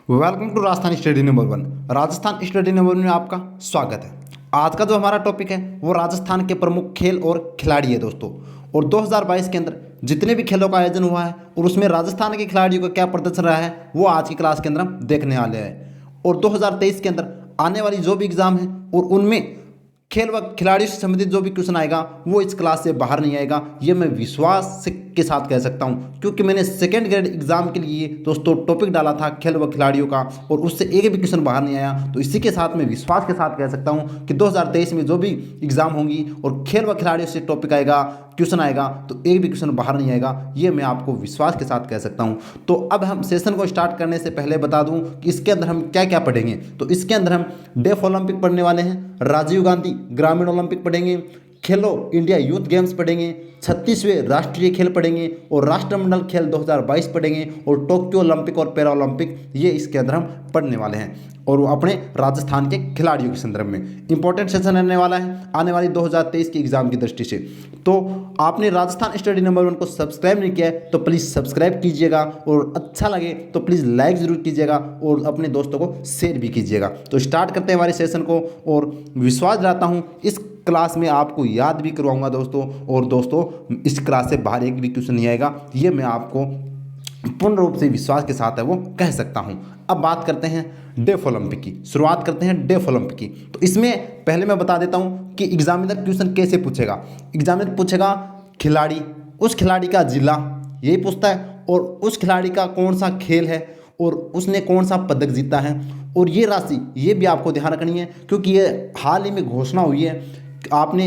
Welcome to Rajasthan study number 1। Rajasthan study number 1 में आपका स्वागत है। आज का जो हमारा टॉपिक है वो राजस्थान के प्रमुख खेल और खिलाड़ी है दोस्तों। और 2022 के अंदर जितने भी खेलों का आयोजन हुआ है और उसमें राजस्थान के खिलाड़ियों का क्या प्रदर्शन रहा है वो आज की क्लास के अंदर हम देखने वाले हैं। और 2023 के अंदर आने वाली जो भी एग्ज़ाम है और उनमें खेल व खिलाड़ियों से संबंधित जो भी क्वेश्चन आएगा वो इस क्लास से बाहर नहीं आएगा, ये मैं विश्वास के साथ कह सकता हूँ, क्योंकि मैंने सेकेंड ग्रेड एग्जाम के लिए दोस्तों टॉपिक डाला था खेल व खिलाड़ियों का और उससे एक भी क्वेश्चन बाहर नहीं आया। तो इसी के साथ मैं विश्वास के साथ कह सकता हूँ कि 2023 में जो भी एग्जाम होंगी और खेल व खिलाड़ियों से टॉपिक आएगा, क्वेश्चन आएगा, तो एक भी क्वेश्चन बाहर नहीं आएगा, ये मैं आपको विश्वास के साथ कह सकता हूँ। तो अब हम सेशन को स्टार्ट करने से पहले बता दूँ कि इसके अंदर हम क्या क्या पढ़ेंगे। तो इसके अंदर हम डेफ ओलंपिक पढ़ने वाले हैं, राजीव गांधी ग्रामीण ओलंपिक पढ़ेंगे, खेलो इंडिया यूथ गेम्स पढ़ेंगे, 36वें राष्ट्रीय खेल पढ़ेंगे और राष्ट्रमंडल खेल 2022 पढ़ेंगे और टोक्यो ओलंपिक और पैरा ओलंपिक, ये इसके अंदर हम पढ़ने वाले हैं। और वो अपने राजस्थान के खिलाड़ियों के संदर्भ में इंपॉर्टेंट सेशन रहने वाला है आने वाली 2023 की एग्जाम की दृष्टि से। तो आपने राजस्थान स्टडी नंबर 1 को सब्सक्राइब नहीं किया है तो प्लीज़ सब्सक्राइब कीजिएगा और अच्छा लगे तो प्लीज़ लाइक ज़रूर कीजिएगा और अपने दोस्तों को शेयर भी कीजिएगा। तो स्टार्ट करते हैं हमारे सेशन को और विश्वास दिलाता हूँ इस क्लास में आपको याद भी करवाऊंगा दोस्तों। और दोस्तों इस क्लास से बाहर एक भी क्वेश्चन नहीं आएगा, ये मैं आपको पूर्ण रूप से विश्वास के साथ है वो कह सकता हूं। अब बात करते हैं डेफ ओलंपिक की, शुरुआत करते हैं डेफ ओलंपिक की। तो इसमें पहले मैं बता देता हूं कि एग्जामिनर क्वेश्चन कैसे पूछेगा। एग्जामिनर पूछेगा खिलाड़ी, उस खिलाड़ी का जिला, यही पूछता है, और उस खिलाड़ी का कौन सा खेल है और उसने कौन सा पदक जीता है। और ये राशि ये भी आपको ध्यान रखनी है क्योंकि ये हाल ही में घोषणा हुई है। आपने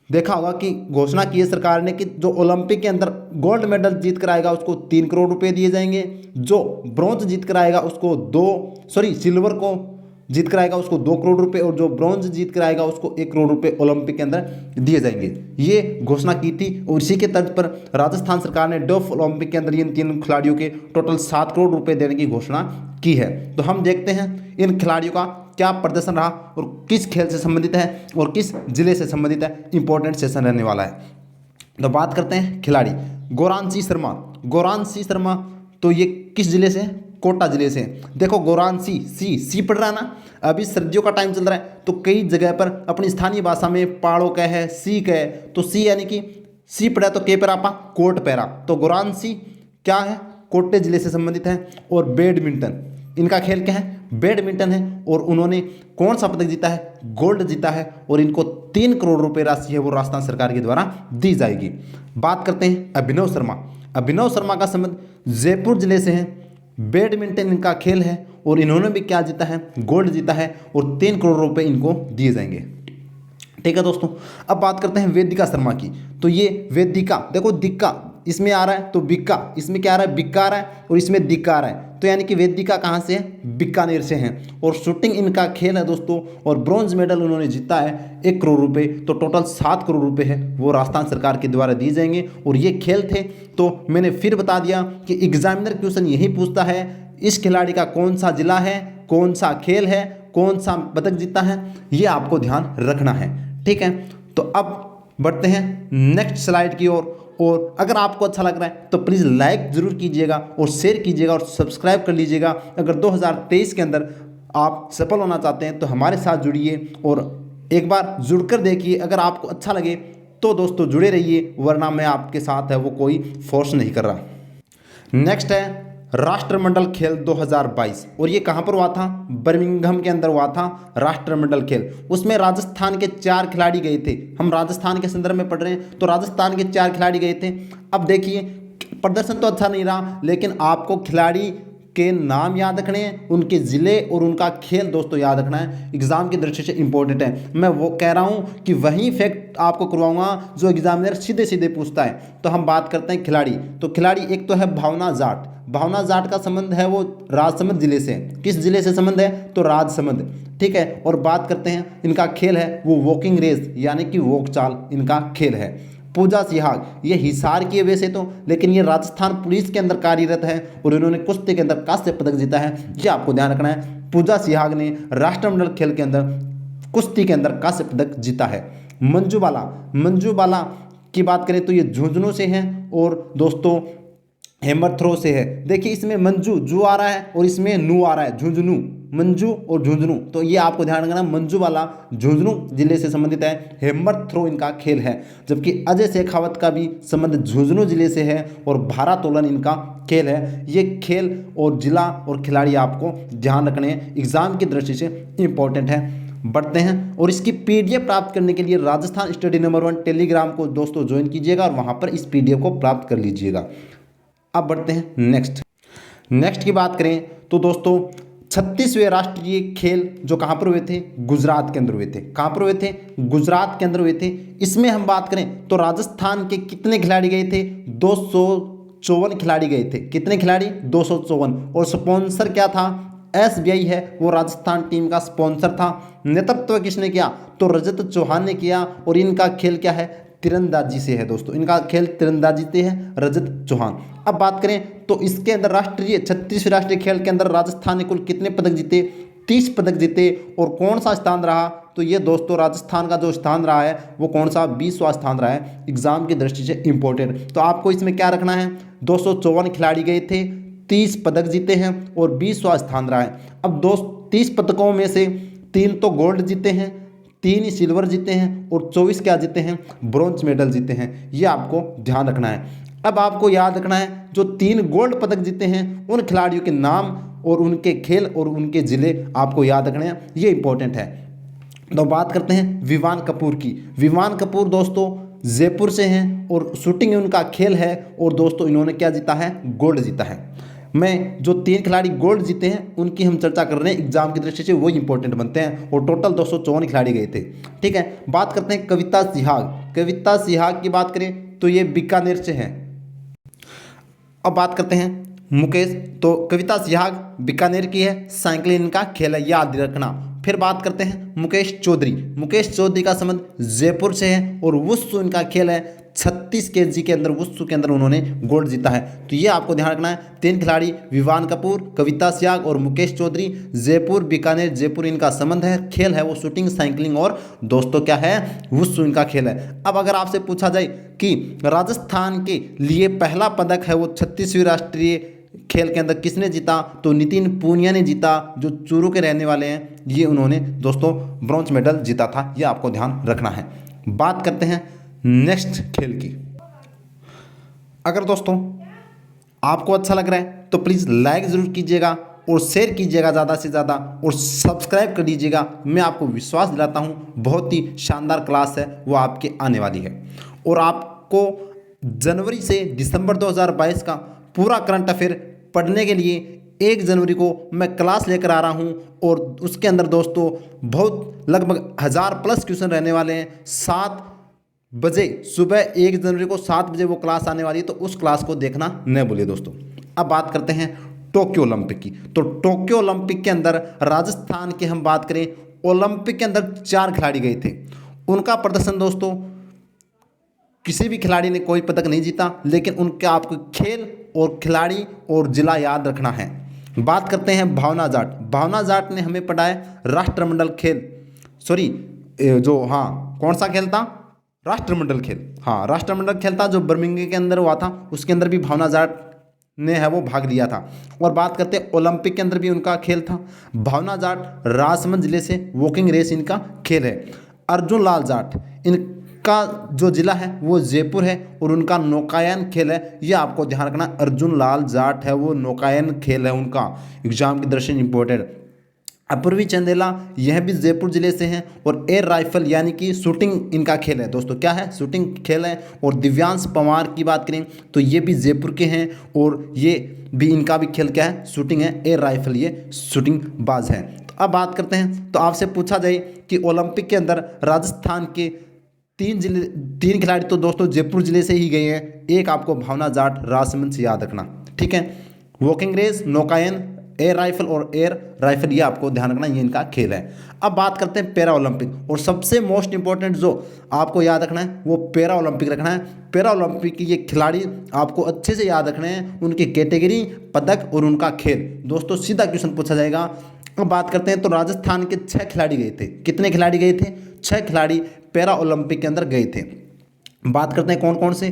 देखा होगा कि घोषणा की है सरकार ने कि जो ओलंपिक के अंदर गोल्ड मेडल जीत कर आएगा उसको 3 करोड़ रुपए दिए जाएंगे, जो ब्रॉन्ज जीत कर आएगा उसको सिल्वर को जीत कर आएगा उसको 2 करोड़ रुपए और जो ब्रॉन्ज जीत कर आएगा उसको 1 करोड़ रुपए ओलंपिक के अंदर दिए जाएंगे। ये घोषणा की थी और इसी के तर्ज पर राजस्थान सरकार ने डेफ ओलंपिक के अंदर इन 3 खिलाड़ियों के टोटल 7 करोड़ रुपए देने की घोषणा की है। तो हम देखते हैं इन खिलाड़ियों का क्या प्रदर्शन रहा और किस खेल से संबंधित है और किस जिले से संबंधित है। इंपॉर्टेंट सेशन रहने वाला है। तो बात करते हैं खिलाड़ी गौरांशी शर्मा। गौरांशी शर्मा तो ये किस जिले से है? कोटा जिले से। देखो गौरांशी सी पढ़ रहा है ना, अभी सर्दियों का टाइम चल रहा है तो कई जगह पर अपनी स्थानीय भाषा में पाड़ो कह है, सी कह, तो सी यानी कि सी पढ़ा तो के पर आपा कोट पैरा। तो गौरांशी क्या है? कोटे जिले से संबंधित है। और बैडमिंटन, इनका खेल क्या है? बैडमिंटन है। और उन्होंने कौन सा पदक जीता है? गोल्ड जीता है। और इनको 3 करोड़ रुपए राशि है वो राजस्थान सरकार के द्वारा दी जाएगी। बात करते हैं अभिनव शर्मा। अभिनव शर्मा का संबंध जयपुर जिले से है। बैडमिंटन इनका खेल है और इन्होंने भी क्या जीता है? गोल्ड जीता है और 3 करोड़ रुपए इनको दिए जाएंगे। ठीक है दोस्तों। अब बात करते हैं वेदिका शर्मा की। तो ये वेदिका, देखो दिक्का इसमें आ रहा है तो बिक्का, इसमें क्या आ रहा है? बिक्का आ रहा है और इसमें दिक्का आ रहा है। तो यानी कि वेदिका कहाँ से है? बीकानेर से हैं। और शूटिंग इनका खेल है दोस्तों और ब्रॉन्ज मेडल उन्होंने जीता है 1 करोड़ रुपए। तो टोटल 7 करोड़ रुपए है वो राजस्थान सरकार के द्वारा दिए जाएंगे। और ये खेल थे तो मैंने फिर बता दिया कि एग्जामिनर क्वेश्चन यही पूछता है इस खिलाड़ी का कौन सा जिला है, कौन सा खेल है, कौन सा पदक जीता है, ये आपको ध्यान रखना है। ठीक है। तो अब बढ़ते हैं नेक्स्ट स्लाइड की ओर। और अगर आपको अच्छा लग रहा है तो प्लीज़ लाइक ज़रूर कीजिएगा और शेयर कीजिएगा और सब्सक्राइब कर लीजिएगा। अगर 2023 के अंदर आप सफल होना चाहते हैं तो हमारे साथ जुड़िए और एक बार जुड़कर देखिए। अगर आपको अच्छा लगे तो दोस्तों जुड़े रहिए, वरना मैं आपके साथ है वो कोई फोर्स नहीं कर रहा। नेक्स्ट है राष्ट्रमंडल खेल 2022 और ये कहाँ पर हुआ था? बर्मिंघम के अंदर हुआ था राष्ट्रमंडल खेल। उसमें राजस्थान के 4 खिलाड़ी गए थे। हम राजस्थान के संदर्भ में पढ़ रहे हैं तो राजस्थान के 4 खिलाड़ी गए थे। अब देखिए प्रदर्शन तो अच्छा नहीं रहा लेकिन आपको खिलाड़ी के नाम याद रखने हैं, उनके ज़िले और उनका खेल दोस्तों याद रखना है। एग्जाम की दृष्टि से इंपॉर्टेंट है। मैं वो कह रहा हूँ कि वही फैक्ट आपको करवाऊंगा जो एग्जामिनर सीधे सीधे पूछता है। तो हम बात करते हैं खिलाड़ी। तो खिलाड़ी एक तो है भावना जाट। भावना जाट का संबंध है वो राजसमंद जिले से। किस जिले से संबंध है? तो राजसमंद। ठीक है। और बात करते हैं इनका खेल है वो वॉकिंग रेस यानी कि वॉक चाल इनका खेल है। पूजा सिहाग, ये हिसार की है वैसे तो, लेकिन ये राजस्थान पुलिस के अंदर कार्यरत है और इन्होंने कुश्ती के अंदर कांस्य पदक जीता है। ये आपको ध्यान रखना है। पूजा सिहाग ने राष्ट्रमंडल खेल के अंदर कुश्ती के अंदर कांस्य पदक जीता है। मंजू बाला की बात करें तो ये झुंझुनू से हैं और दोस्तों हैमर थ्रो से है। देखिए इसमें मंजू जू आ रहा है और इसमें नू आ रहा है, झुंझुनू, मंजू और झुंझुनू। तो ये आपको ध्यान रखना, मंजू वाला झुंझुनू जिले से संबंधित है, हैमर थ्रो इनका खेल है। जबकि अजय शेखावत का भी संबंध झुंझुनू जिले से है और भारोत्तोलन इनका खेल है। ये खेल और जिला और खिलाड़ी आपको ध्यान रखने हैं, एग्जाम की दृष्टि से इंपॉर्टेंट है। बढ़ते हैं और इसकी पीडीएफ प्राप्त करने के लिए राजस्थान स्टडी नंबर 1 टेलीग्राम को दोस्तों ज्वाइन कीजिएगा और वहाँ पर इस पीडीएफ को प्राप्त कर लीजिएगा। अब बढ़ते हैं नेक्स्ट की बात करें तो दोस्तों 36वें राष्ट्रीय खेल जो कहाँ पर हुए थे, गुजरात के अंदर हुए थे। कहाँ पर हुए थे, गुजरात के अंदर हुए थे। इसमें हम बात करें तो राजस्थान के कितने खिलाड़ी गए थे, 254 खिलाड़ी गए थे। कितने खिलाड़ी, 254। और स्पॉन्सर क्या था, एसबीआई है, वो राजस्थान टीम का स्पॉन्सर था। नेतृत्व किसने किया, तो रजत चौहान ने किया। और इनका खेल क्या है, तीरंदाजी से है दोस्तों, इनका खेल तीरंदाजी से है, रजत चौहान। अब बात करें तो इसके अंदर राष्ट्रीय 36वें राष्ट्रीय खेल के अंदर राजस्थान ने कुल कितने पदक जीते, 30 पदक जीते। और कौन सा स्थान रहा, तो ये दोस्तों राजस्थान का जो स्थान रहा है वो कौन सा, 20वां स्थान रहा है। एग्जाम की दृष्टि से इंपॉर्टेंट। तो आपको इसमें क्या रखना है, 254 खिलाड़ी गए थे, 30 पदक जीते हैं और 20वां स्थान रहा है। अब 30 पदकों में से 3 तो गोल्ड जीते हैं, 3 ही सिल्वर जीते हैं और 24 क्या जीते हैं, ब्रॉन्ज मेडल जीते हैं। ये आपको ध्यान रखना है। अब आपको याद रखना है जो 3 गोल्ड पदक जीते हैं उन खिलाड़ियों के नाम और उनके खेल और उनके ज़िले आपको याद रखने हैं, ये इंपॉर्टेंट है। तो बात करते हैं विवान कपूर की। विवान कपूर दोस्तों जयपुर से हैं और शूटिंग उनका खेल है। और दोस्तों इन्होंने क्या जीता है, गोल्ड जीता है। मैं जो 3 खिलाड़ी गोल्ड जीते हैं उनकी हम चर्चा कर रहे हैं, एग्जाम की दृष्टि से वो इंपॉर्टेंट बनते हैं। और टोटल 254 खिलाड़ी गए थे। ठीक है, बात करते हैं कविता सिहाग। कविता सिहाग की बात करें तो ये बीकानेर से हैं। अब बात करते हैं मुकेश, तो कविता सिहाग बीकानेर की है, साइकिलिंग इनका खेल है, याद रखना। फिर बात करते हैं मुकेश चौधरी। मुकेश चौधरी का संबंध जयपुर से है और वुशु इनका खेल है। 36 केजी के अंदर वुशु के अंदर उन्होंने गोल्ड जीता है। तो ये आपको ध्यान रखना है। 3 खिलाड़ी विवान कपूर, कविता सिहाग और मुकेश चौधरी, जयपुर बीकानेर, जयपुर इनका संबंध है। खेल है वो शूटिंग, साइकिलिंग और दोस्तों क्या है, वुशु इनका खेल है। अब अगर आपसे पूछा जाए कि राजस्थान के लिए पहला पदक है वो 36वीं राष्ट्रीय खेल के अंदर किसने जीता, तो नितिन पूनिया ने जीता, जो चूरू के रहने वाले हैं। ये उन्होंने दोस्तों ब्रॉन्ज मेडल जीता था, ये आपको ध्यान रखना है। बात करते हैं नेक्स्ट खेल की। अगर दोस्तों आपको अच्छा लग रहा है तो प्लीज़ लाइक ज़रूर कीजिएगा और शेयर कीजिएगा ज़्यादा से ज़्यादा और सब्सक्राइब कर दीजिएगा। मैं आपको विश्वास दिलाता हूँ बहुत ही शानदार क्लास है वो आपके आने वाली है। और आपको जनवरी से दिसंबर 2022 का पूरा करंट अफेयर पढ़ने के लिए 1 जनवरी को मैं क्लास लेकर आ रहा हूं। और उसके अंदर दोस्तों बहुत लगभग 1000+ क्वेश्चन रहने वाले हैं। 7 बजे सुबह 1 जनवरी को 7 बजे वो क्लास आने वाली है, तो उस क्लास को देखना न भूलिए दोस्तों। अब बात करते हैं टोक्यो ओलंपिक की। तो टोक्यो ओलंपिक के अंदर राजस्थान की हम बात करें, ओलंपिक के अंदर 4 खिलाड़ी गए थे। उनका प्रदर्शन दोस्तों, किसी भी खिलाड़ी ने कोई पदक नहीं जीता, लेकिन उनके आपको खेल और खिलाड़ी और जिला याद रखना है। बात करते हैं भावना जाट। भावना जाट ने हमें पढ़ाया राष्ट्रमंडल खेल, कौन सा खेल था, राष्ट्रमंडल खेल। हाँ, राष्ट्रमंडल खेल था जो बर्मिंघम के अंदर हुआ था, उसके अंदर भी भावना जाट ने है वो भाग लिया था। और बात करते हैं ओलंपिक के अंदर भी उनका खेल था। भावना जाट राजसमंद जिले से वॉकिंग रेस इनका खेल है। अर्जुन लाल जाट इनका जो जिला है वो जयपुर है और उनका नौकायन खेल है, ये आपको ध्यान रखना। अर्जुन लाल जाट है वो नौकायन खेल है उनका, एग्जाम की दृष्टि इंपॉर्टेंट। अपूर्वी चंदेला यह भी जयपुर जिले से हैं और एयर राइफल यानी कि शूटिंग इनका खेल है दोस्तों, क्या है, शूटिंग खेल है। और दिव्यांश पवार की बात करें तो ये भी जयपुर के हैं और ये भी इनका भी खेल क्या है, शूटिंग है, एयर राइफल, ये शूटिंग बाज है। तो अब बात करते हैं, तो आपसे पूछा जाए कि ओलंपिक के अंदर राजस्थान के 3 खिलाड़ी तो दोस्तों जयपुर जिले से ही गए हैं। एक आपको भावना जाट राजसमंद से याद रखना, ठीक है। वॉकिंग रेस, नौकायन, एयर राइफल और एयर राइफल, ये आपको ध्यान रखना, ये इनका खेल है। अब बात करते हैं पैरा ओलंपिक, और सबसे मोस्ट इंपॉर्टेंट जो आपको याद रखना है वो पैरा ओलंपिक रखना है। पैरा ओलंपिक के ये खिलाड़ी आपको अच्छे से याद रखने हैं, उनकी कैटेगरी, पदक और उनका खेल। दोस्तों सीधा क्वेश्चन पूछा जाएगा। अब बात करते हैं, तो राजस्थान के 6 खिलाड़ी गए थे। कितने खिलाड़ी गए थे? 6 खिलाड़ी पैरा ओलंपिक के अंदर गए थे। बात करते हैं कौन कौन से,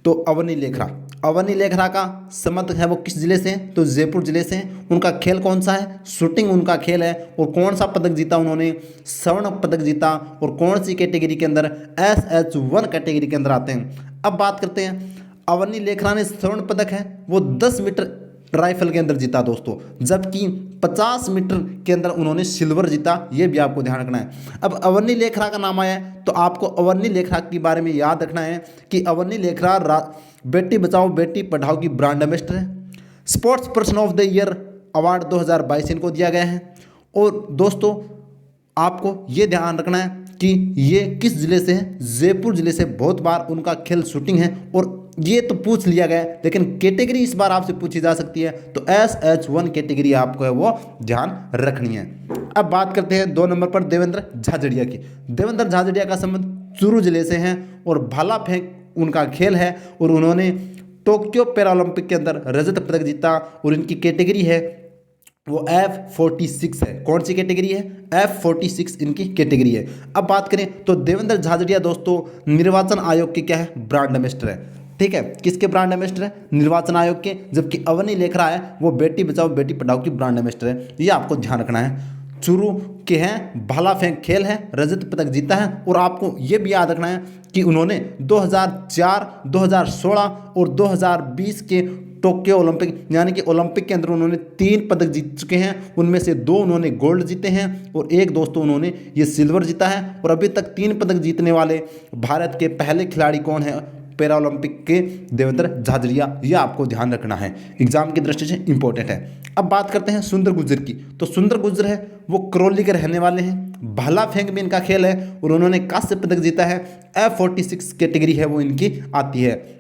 तो अवनी लेखरा, अवनी लेखरा का संबंध है वो किस जिले से है, तो जयपुर जिले से है। उनका खेल कौन सा है, शूटिंग उनका खेल है। और कौन सा पदक जीता उन्होंने, स्वर्ण पदक जीता। और कौन सी कैटेगरी के अंदर, SH1 कैटेगरी के अंदर आते हैं। अब बात करते हैं, अवनी लेखरा ने स्वर्ण पदक है वो 10 मीटर राइफल के अंदर जीता दोस्तों, जबकि 50 मीटर के अंदर उन्होंने सिल्वर जीता। ये भी आपको ध्यान रखना है। अब अवनी लेखरा का नाम आया है तो आपको अवनी लेखरा के बारे में याद रखना है कि अवनी लेखरा बेटी बचाओ बेटी पढ़ाओ की ब्रांड एम्बेसडर है। Sports person of the year award 2022 इनको दिया गया है। और दोस्तों आपको ये ध्यान रखना है कि ये किस ज़िले से है, जयपुर ज़िले से। बहुत बार उनका खेल शूटिंग है और ये तो पूछ लिया गया है, लेकिन कैटेगरी इस बार आपसे पूछी जा सकती है, तो SH1 कैटेगरी आपको है वो ध्यान रखनी है। अब बात करते हैं 2 नंबर पर देवेंद्र झाझड़िया की। देवेंद्र झाझड़िया का संबंध चूरू जिले से है और भाला फेंक उनका खेल है। और उन्होंने टोक्यो पैरालंपिक के अंदर रजत पदक जीता और इनकी कैटेगरी है वो F46 है। कौन सी कैटेगरी है, F46 इनकी कैटेगरी है। अब बात करें तो देवेंद्र झाझड़िया दोस्तों निर्वाचन आयोग के क्या है, ब्रांड एम्बेसडर है। ठीक है, किसके ब्रांड एम्बेसडर है, निर्वाचन आयोग के। जबकि अवनी लेखरा है वो बेटी बचाओ बेटी पढ़ाओ की ब्रांड एम्बेसडर है। ये आपको ध्यान रखना है। चूरू के हैं, भाला फेंक खेल है, रजत पदक जीता है। और आपको ये भी याद रखना है कि उन्होंने 2004, 2016 और 2020 के टोक्यो ओलंपिक यानी कि ओलंपिक के अंदर उन्होंने 3 पदक जीत चुके हैं। उनमें से 2 उन्होंने गोल्ड जीते हैं और 1 दोस्तों उन्होंने ये सिल्वर जीता है। और अभी तक 3 पदक जीतने वाले भारत के पहले खिलाड़ी कौन है, पैरा ओलंपिक के देवेंद्र झाझड़िया। ये आपको ध्यान रखना है, एग्जाम की दृष्टि से इंपॉर्टेंट है। अब बात करते हैं सुंदर गुर्जर की। तो सुंदर गुर्जर है वो करौली के रहने वाले हैं। भाला फेंक में इनका खेल है और उन्होंने कांस्य पदक जीता है। F46 कैटेगरी है वो इनकी आती है।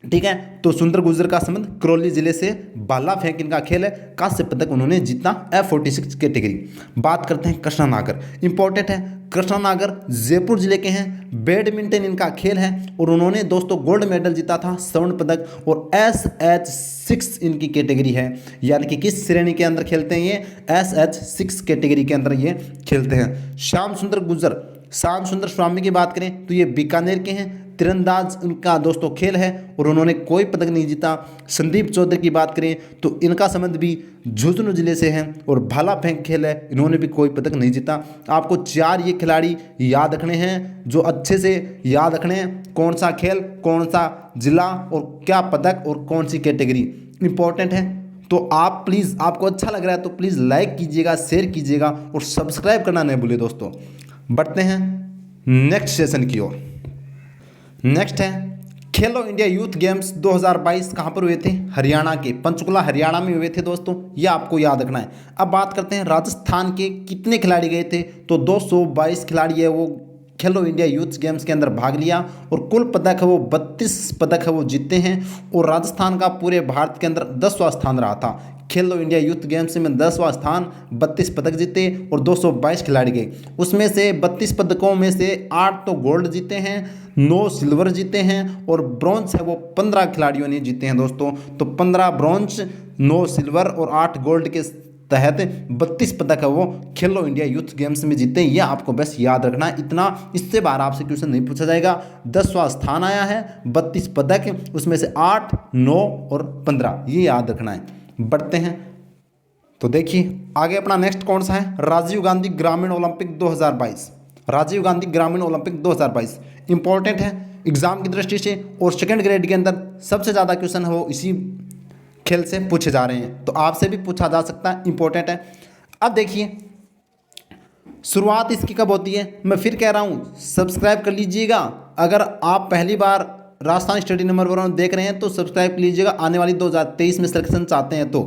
ठीक है, तो सुंदर गुर्जर का संबंध करौली जिले से, भाला फेंक इनका खेल है, कांस्य पदक उन्होंने जीता F46 कैटेगरी। बात करते हैं कृष्णा नागर, इंपॉर्टेंट है। कृष्णा नागर जयपुर जिले के हैं। बैडमिंटन इनका खेल है और उन्होंने दोस्तों गोल्ड मेडल जीता था, स्वर्ण पदक। और SH6 इनकी कैटेगरी है, यानी कि किस श्रेणी के अंदर खेलते हैं ये, SH6 कैटेगरी के अंदर ये खेलते हैं। श्याम सुंदर गुर्जर, श्याम सुंदर स्वामी की बात करें तो ये बीकानेर के हैं। तीरंदाज उनका दोस्तों खेल है और उन्होंने कोई पदक नहीं जीता। संदीप चौधरी की बात करें तो इनका संबंध भी झुंझुनू जिले से है और भाला फेंक खेल है, इन्होंने भी कोई पदक नहीं जीता। आपको 4 ये खिलाड़ी याद रखने हैं, जो अच्छे से याद रखने हैं। कौन सा खेल, कौन सा जिला और क्या पदक और कौन सी कैटेगरी, इंपॉर्टेंट है। तो आप प्लीज़, आपको अच्छा लग रहा है तो प्लीज़ लाइक कीजिएगा, शेयर कीजिएगा और सब्सक्राइब करना नहीं भूलिए दोस्तों। बढ़ते हैं नेक्स्ट सेशन की ओर। नेक्स्ट है खेलो इंडिया यूथ गेम्स 2022 कहाँ पर हुए थे, हरियाणा के पंचकुला हरियाणा में हुए थे दोस्तों, ये आपको याद रखना है। अब बात करते हैं राजस्थान के कितने खिलाड़ी गए थे, तो 222 खिलाड़ी है वो खेलो इंडिया यूथ गेम्स के अंदर भाग लिया और कुल पदक है वो 32 पदक है वो जीते हैं। और राजस्थान का पूरे भारत के अंदर 10वां स्थान रहा था। खेलो इंडिया यूथ गेम्स में 10वां स्थान, 32 पदक जीते और 222 खिलाड़ी गए। उसमें से 32 पदकों में से 8 तो गोल्ड जीते हैं, 9 सिल्वर जीते हैं और ब्रॉन्ज है वो 15 खिलाड़ियों ने जीते हैं दोस्तों। तो 15 ब्रॉन्ज, 9 सिल्वर और 8 गोल्ड के तहत 32 पदक है वो खेलो इंडिया यूथ गेम्स में जीते हैं। यह आपको बस याद रखना है इतना, इससे बाहर आपसे क्वेश्चन नहीं पूछा जाएगा। 10वां स्थान आया है, 32 पदक, उसमें से 8, 9 और 15, ये याद रखना है। बढ़ते हैं तो देखिए आगे अपना नेक्स्ट कौन सा है, राजीव गांधी ग्रामीण ओलंपिक 2022। राजीव गांधी ग्रामीण ओलंपिक 2022 इंपॉर्टेंट है एग्जाम की दृष्टि से और सेकंड ग्रेड के अंदर सबसे ज़्यादा क्वेश्चन है वो इसी खेल से पूछे जा रहे हैं, तो आपसे भी पूछा जा सकता है, इंपॉर्टेंट है। अब देखिए शुरुआत इसकी कब होती है, मैं फिर कह रहा हूँ सब्सक्राइब कर लीजिएगा। अगर आप पहली बार राजस्थान स्टडी नंबर 1 देख रहे हैं तो सब्सक्राइब कर लीजिएगा, आने वाली 2023 में सिलेक्शन चाहते हैं तो।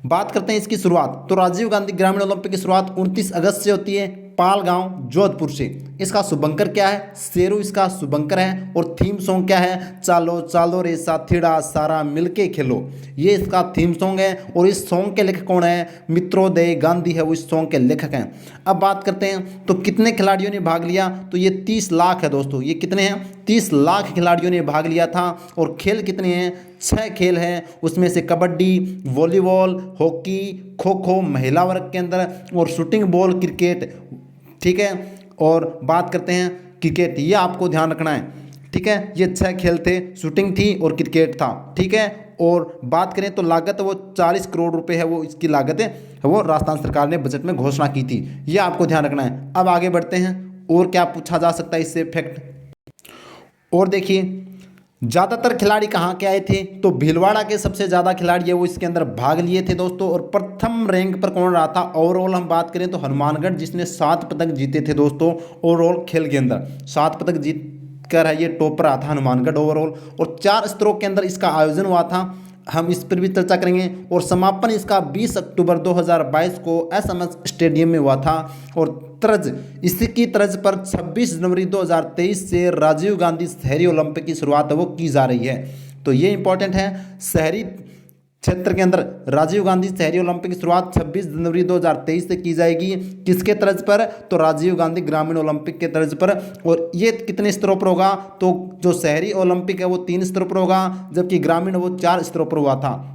बात करते हैं इसकी शुरुआत, तो राजीव गांधी ग्रामीण ओलंपिक की शुरुआत 29 अगस्त से होती है पाल गांव जोधपुर से। इसका शुभंकर क्या है, शेरू इसका शुभंकर है। और थीम सॉन्ग क्या है, चालो चालो रे साथीड़ा सारा मिलके खेलो, ये इसका थीम सॉन्ग है। और इस सॉन्ग के लेखक कौन है, मित्रोदय गांधी है वो इस सॉन्ग के लेखक हैं। अब बात करते हैं तो कितने खिलाड़ियों ने भाग लिया, तो ये 30 लाख है दोस्तों। ये कितने हैं, 30 लाख खिलाड़ियों ने भाग लिया था। और खेल कितने हैं, 6 खेल हैं, उसमें से कबड्डी, वॉलीबॉल, हॉकी, खो खो महिला वर्ग के अंदर और शूटिंग बॉल, क्रिकेट। ठीक है, और बात करते हैं क्रिकेट, ये आपको ध्यान रखना है। ठीक है। ठीक है। ये 6 खेल थे, शूटिंग थी और क्रिकेट था, ठीक है। और बात करें तो लागत वो 40 करोड़ रुपए है, वो इसकी लागत है वो राजस्थान सरकार ने बजट में घोषणा की थी। ये आपको ध्यान रखना है। अब आगे बढ़ते हैं और क्या पूछा जा सकता है इससे फैक्ट। और देखिए ज़्यादातर खिलाड़ी कहाँ के आए थे, तो भीलवाड़ा के सबसे ज़्यादा खिलाड़ी है वो इसके अंदर भाग लिए थे दोस्तों। और प्रथम रैंक पर कौन रहा था ओवरऑल हम बात करें तो हनुमानगढ़, जिसने 7 पदक जीते थे दोस्तों ओवरऑल खेल के अंदर। 7 पदक जीत कर है ये टॉप पर रहा था हनुमानगढ़ ओवरऑल। और 4 स्तरों के अंदर इसका आयोजन हुआ था, हम इस पर भी चर्चा करेंगे। और समापन इसका 20 अक्टूबर 2022 को एसएमएस स्टेडियम में हुआ था। और इसकी तर्ज पर 26 जनवरी 2023 से राजीव गांधी शहरी ओलंपिक की शुरुआत है वो की जा रही है। तो ये इंपॉर्टेंट है, शहरी क्षेत्र के अंदर राजीव गांधी शहरी ओलंपिक की शुरुआत 26 जनवरी 2023 से की जाएगी। किसके तर्ज पर, तो राजीव गांधी ग्रामीण ओलंपिक के तर्ज पर। और ये कितने स्तरों पर होगा, तो जो शहरी ओलंपिक है वो 3 स्तरों पर होगा, जबकि ग्रामीण वो 4 स्तरों पर हुआ था।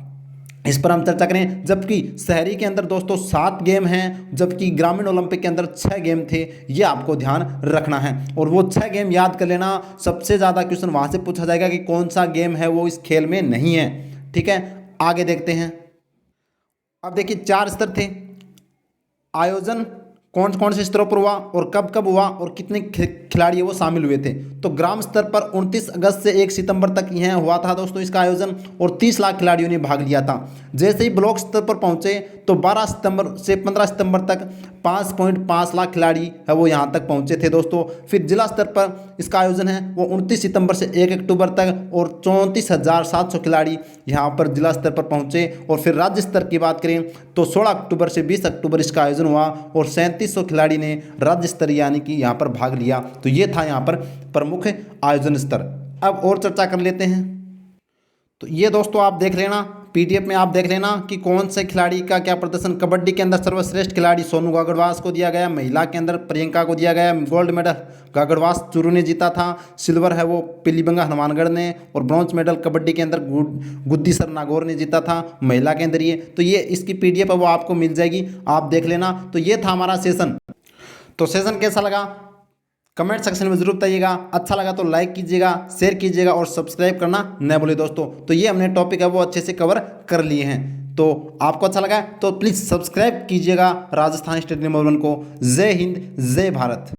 इस पर हम चर्चा करें। जबकि शहरी के अंदर दोस्तों 7 गेम हैं, जबकि ग्रामीण ओलंपिक के अंदर 6 गेम थे। ये आपको ध्यान रखना है। और वो 6 गेम याद कर लेना, सबसे ज़्यादा क्वेश्चन वहाँ से पूछा जाएगा कि कौन सा गेम है वो इस खेल में नहीं है, ठीक है। आगे देखते हैं। अब देखिए 4 स्तर थे, आयोजन कौन कौन से स्तरों पर हुआ और कब कब हुआ और कितने खिलाड़ी वो शामिल हुए थे। तो ग्राम स्तर पर 29 अगस्त से 1 सितंबर तक यह हुआ था दोस्तों इसका आयोजन, और 30 लाख खिलाड़ियों ने भाग लिया था। जैसे ही ब्लॉक स्तर पर पहुंचे तो 12 सितंबर से 15 सितंबर तक 5.5 लाख खिलाड़ी है वो यहाँ तक पहुंचे थे दोस्तों। फिर जिला स्तर पर इसका आयोजन है वो 29 सितंबर से 1 अक्टूबर तक, और 34,700 खिलाड़ी यहाँ पर जिला स्तर पर पहुंचे। और फिर राज्य स्तर की बात करें तो 16 अक्टूबर से 20 अक्टूबर इसका आयोजन हुआ, और 3700 खिलाड़ी ने राज्य स्तर यानी कि यहाँ पर भाग लिया। तो ये था यहाँ पर प्रमुख आयोजन स्तर। अब और चर्चा कर लेते हैं। तो ये दोस्तों आप देख लेना, पीडीएफ में आप देख लेना कि कौन से खिलाड़ी का क्या प्रदर्शन। कबड्डी के अंदर सर्वश्रेष्ठ खिलाड़ी सोनू गागड़वास को दिया गया, महिला के अंदर प्रियंका को दिया गया। गोल्ड मेडल गागड़वास चूरू ने जीता था, सिल्वर है वो पीलीबंगा हनुमानगढ़ ने, और ब्रॉन्ज मेडल कबड्डी के अंदर गुद्दीसर नागौर ने जीता था महिला के अंदर। ये तो ये इसकी पीडीएफ है वो आपको मिल जाएगी, आप देख लेना। तो ये था हमारा सेशन। तो सेशन कैसा लगा कमेंट सेक्शन में जरूर बताइएगा। अच्छा लगा तो लाइक कीजिएगा, शेयर कीजिएगा और सब्सक्राइब करना न भूलिए दोस्तों। तो ये हमने टॉपिक है वो अच्छे से कवर कर लिए हैं। तो आपको अच्छा लगा तो प्लीज़ सब्सक्राइब कीजिएगा राजस्थान स्टेट नंबर 1 को। जय हिंद, जय भारत।